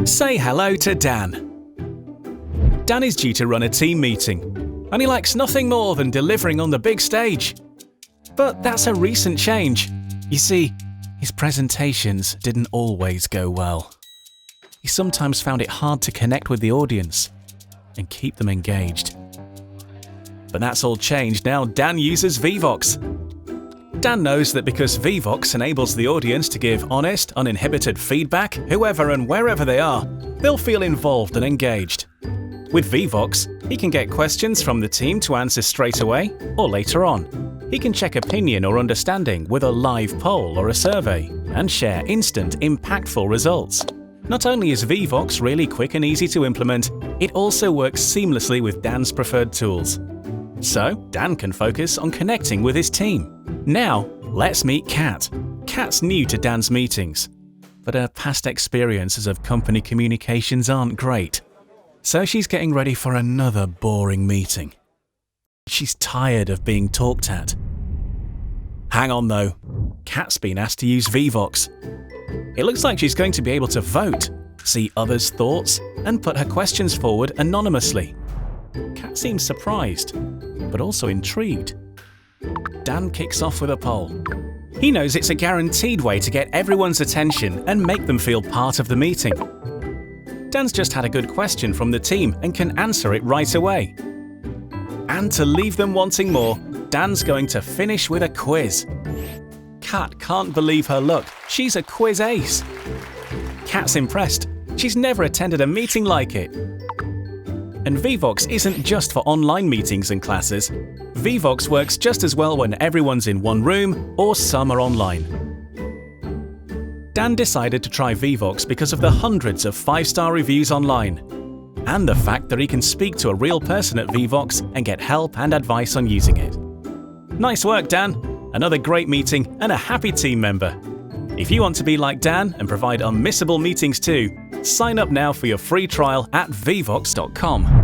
Say hello to Dan. Dan is due to run a team meeting, and he likes nothing more than delivering on the big stage. But that's a recent change. You see, his presentations didn't always go well. He sometimes found it hard to connect with the audience and keep them engaged. But that's all changed now Dan uses Vevox. Dan knows that because Vevox enables the audience to give honest, uninhibited feedback, whoever and wherever they are, they'll feel involved and engaged. With Vevox, he can get questions from the team to answer straight away or later on. He can check opinion or understanding with a live poll or a survey and share instant, impactful results. Not only is Vevox really quick and easy to implement, it also works seamlessly with Dan's preferred tools. So, Dan can focus on connecting with his team. Now, let's meet Kat. Kat's new to Dan's meetings, but her past experiences of company communications aren't great. So she's getting ready for another boring meeting. She's tired of being talked at. Hang on though, Kat's been asked to use Vevox. It looks like she's going to be able to vote, see others' thoughts, and put her questions forward anonymously. Kat seems surprised, but also intrigued. Dan kicks off with a poll. He knows it's a guaranteed way to get everyone's attention and make them feel part of the meeting. Dan's just had a good question from the team and can answer it right away. And to leave them wanting more, Dan's going to finish with a quiz. Kat can't believe her luck. She's a quiz ace. Kat's impressed. She's never attended a meeting like it. And Vevox isn't just for online meetings and classes. Vevox works just as well when everyone's in one room or some are online. Dan decided to try Vevox because of the hundreds of 5-star reviews online, and the fact that he can speak to a real person at Vevox and get help and advice on using it. Nice work, Dan! Another great meeting and a happy team member. If you want to be like Dan and provide unmissable meetings too, sign up now for your free trial at vevox.com.